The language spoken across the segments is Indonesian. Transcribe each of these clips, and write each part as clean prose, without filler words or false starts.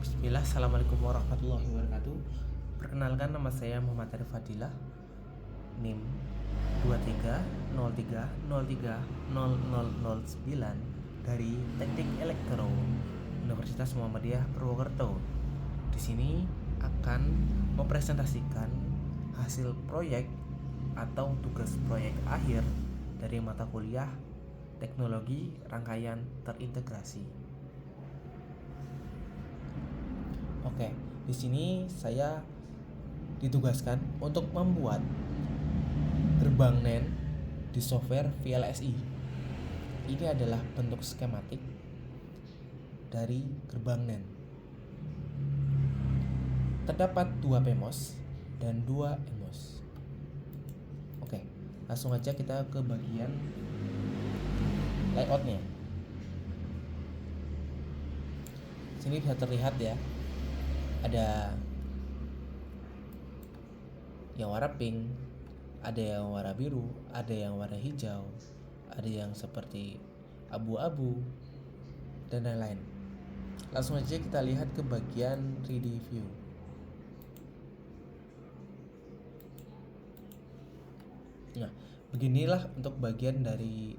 Bismillah, Assalamualaikum warahmatullahi wabarakatuh. Perkenalkan, nama saya Muhammad Arif Fadilah, NIM 2303030009 dari Teknik Elektro Universitas Muhammadiyah Purwokerto. Di sini akan mempresentasikan hasil proyek atau tugas proyek akhir dari mata kuliah Teknologi Rangkaian Terintegrasi. Oke, di sini saya ditugaskan untuk membuat gerbang NAND di software VLSI. Ini adalah bentuk skematik dari gerbang NAND. Terdapat 2 PMOS dan 2 NMOS. Oke, langsung aja kita ke bagian layoutnya. Sini bisa terlihat ya, ada yang warna pink, ada yang warna biru, ada yang warna hijau, ada yang seperti abu-abu, dan lain-lain. Langsung aja kita lihat ke bagian 3D view. Nah, beginilah untuk bagian dari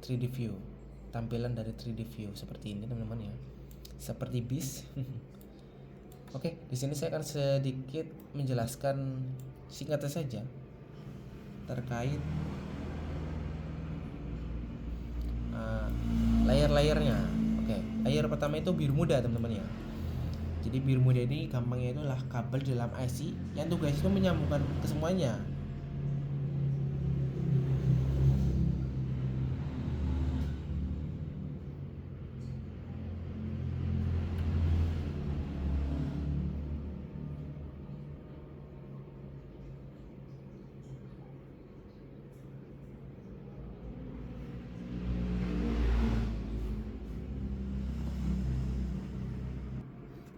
3D view. Tampilan dari 3D view seperti ini, teman-teman ya. Seperti bis. Oke, di sini saya akan sedikit menjelaskan singkatnya saja terkait layer-layernya. Oke, layer pertama itu biru muda, teman-teman ya. Jadi biru muda ini gampangnya itu adalah kabel dalam IC yang tugas itu menyambungkan ke semuanya.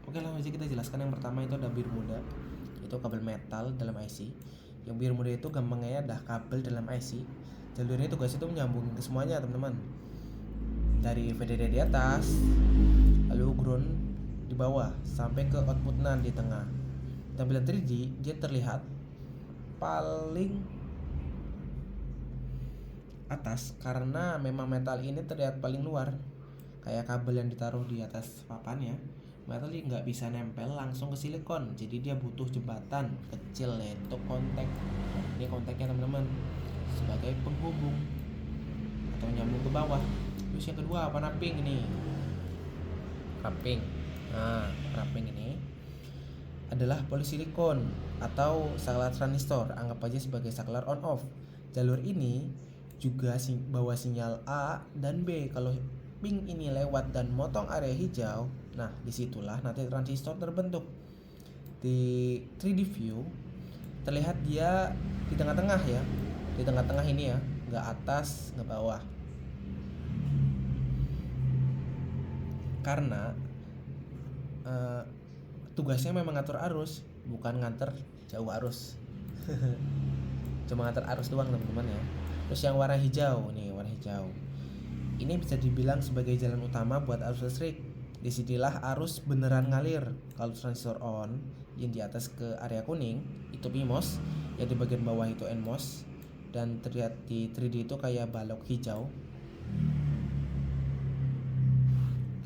Oke, langsung aja kita jelaskan. Yang pertama itu ada biru muda, itu kabel metal dalam IC. Yang biru muda itu gampangnya adalah kabel dalam IC. Jalurnya tugas itu menyambung ke semuanya, teman-teman. Dari VDD di atas, lalu ground di bawah, sampai ke output NAND di tengah. Tampilan 3D dia terlihat paling atas karena memang metal ini terlihat paling luar, kayak kabel yang ditaruh di atas papan ya. Metal ini nggak bisa nempel langsung ke silikon, jadi dia butuh jembatan kecil yaitu kontak. Ini kontaknya, teman-teman, sebagai penghubung atau nyambung ke bawah. Terus yang kedua, wrapping ini. Wrapping. Nah, wrapping ini adalah polisilikon atau saklar transistor. Anggap aja sebagai saklar on off. Jalur ini juga bawa sinyal A dan B. Kalau pink ini lewat dan motong area hijau, nah disitulah nanti transistor terbentuk. Di 3D view terlihat dia di tengah-tengah ya, di tengah-tengah ini ya, nggak atas nggak bawah, karena tugasnya memang ngatur arus, bukan nganter jauh arus. Cuma nganter arus doang, teman-teman ya. Terus yang warna hijau nih, warna hijau ini bisa dibilang sebagai jalan utama buat arus listrik. Disinilah arus beneran ngalir. Kalau transistor on, yang di atas ke area kuning itu PMOS, yang di bagian bawah itu NMOS, dan terlihat di 3D itu kayak balok hijau.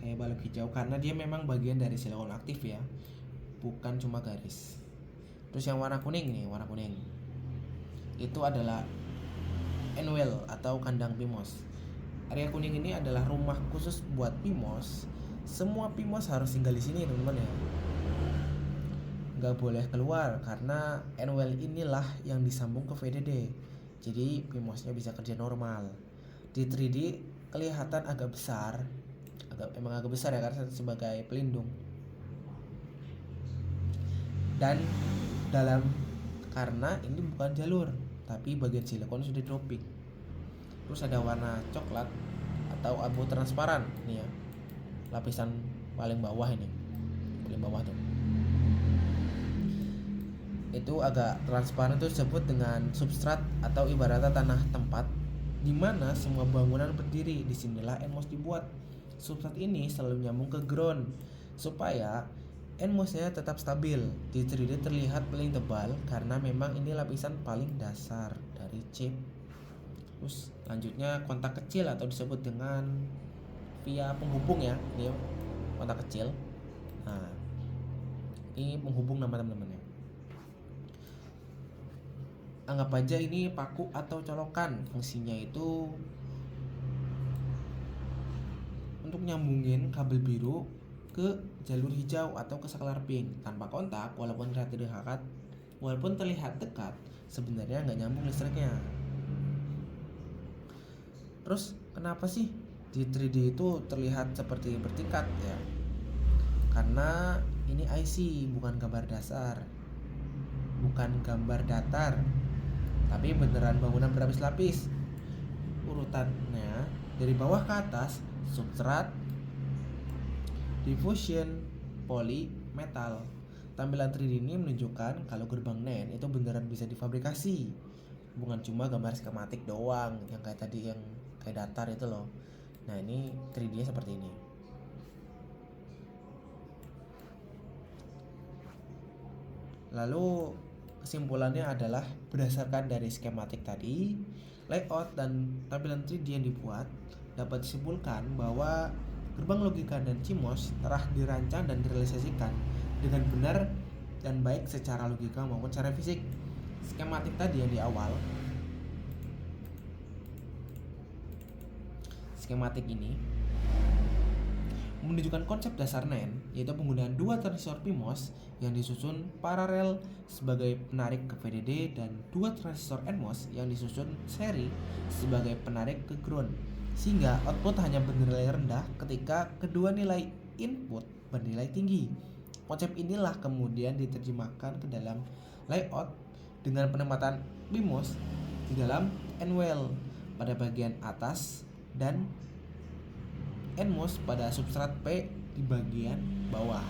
Kayak balok hijau karena dia memang bagian dari silikon aktif ya, bukan cuma garis. Terus yang warna kuning nih, warna kuning itu adalah N-well atau kandang PMOS. Area kuning ini adalah rumah khusus buat PMOS. Semua PMOS harus tinggal di sini, teman-teman ya. Nggak boleh keluar karena N-well inilah yang disambung ke VDD. Jadi PMOS-nya bisa kerja normal. Di 3D kelihatan agak besar, emang agak besar ya karena sebagai pelindung. Dan dalam, karena ini bukan jalur, tapi bagian silikon sudah dropping. Terus ada warna coklat atau abu transparan nih ya, lapisan paling bawah ini, paling bawah tuh. Itu agak transparan, itu disebut dengan substrat atau ibaratnya tanah tempat di mana semua bangunan berdiri. Disinilah NMOS dibuat. Substrat ini selalu nyambung ke ground. supaya NMOS-nya tetap stabil. Di 3D terlihat paling tebal karena memang ini lapisan paling dasar dari chip. Terus selanjutnya kontak kecil atau disebut dengan via penghubung ya, ini kontak kecil. Nah, ini penghubung nama teman-temannya. Anggap aja ini paku atau colokan. Fungsinya itu untuk nyambungin kabel biru ke jalur hijau atau ke saklar pink tanpa kontak. Walaupun terlihat dekat, sebenarnya nggak nyambung listriknya. Terus kenapa sih di 3D itu terlihat seperti bertingkat ya? Karena ini IC, bukan gambar dasar, bukan gambar datar, tapi beneran bangunan berlapis-lapis. Urutannya dari bawah ke atas: substrat, diffusion, poly, metal. Tampilan 3D ini menunjukkan kalau gerbang NAND itu beneran bisa difabrikasi, bukan cuma gambar skematik doang yang kayak tadi, yang kayak datar itu loh. Nah, ini 3D-nya seperti ini. Lalu kesimpulannya adalah berdasarkan dari skematik tadi, layout dan tampilan 3D yang dibuat, dapat disimpulkan bahwa gerbang logika dan CMOS telah dirancang dan direalisasikan dengan benar dan baik secara logika maupun secara fisik. Skematik tadi yang di awal, skematik ini menunjukkan konsep dasar NAND, yaitu penggunaan dua transistor PMOS yang disusun paralel sebagai penarik ke VDD dan dua transistor NMOS yang disusun seri sebagai penarik ke ground, sehingga output hanya bernilai rendah ketika kedua nilai input bernilai tinggi. Konsep inilah kemudian diterjemahkan ke dalam layout dengan penempatan PMOS di dalam N-well pada bagian atas dan NMOS pada substrat P di bagian bawah.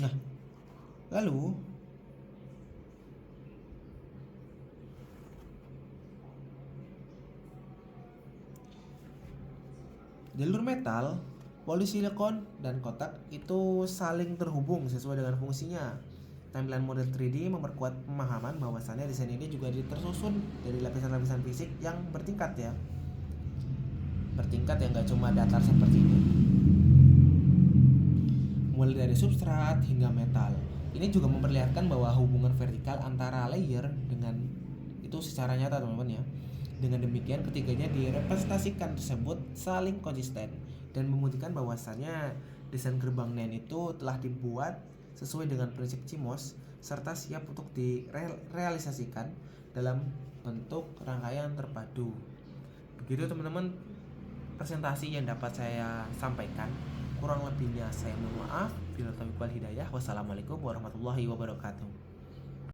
Nah, lalu jalur metal, polisilikon, dan kotak itu saling terhubung sesuai dengan fungsinya. Tampilan model 3D memperkuat pemahaman bahwasannya desain ini juga tersusun dari lapisan-lapisan fisik yang bertingkat ya. Bertingkat yang gak cuma datar seperti ini. Mulai dari substrat hingga metal. Ini juga memperlihatkan bahwa hubungan vertikal antara layer dengan itu secara nyata teman-teman ya. Dengan demikian ketiganya direpresentasikan tersebut saling konsisten dan membuktikan bahwasannya desain gerbang NAND itu telah dibuat sesuai dengan prinsip CMOS serta siap untuk direalisasikan dalam bentuk rangkaian terpadu. Begitu teman-teman presentasi yang dapat saya sampaikan. Kurang lebihnya saya mohon maaf. Wassalamualaikum warahmatullahi wabarakatuh.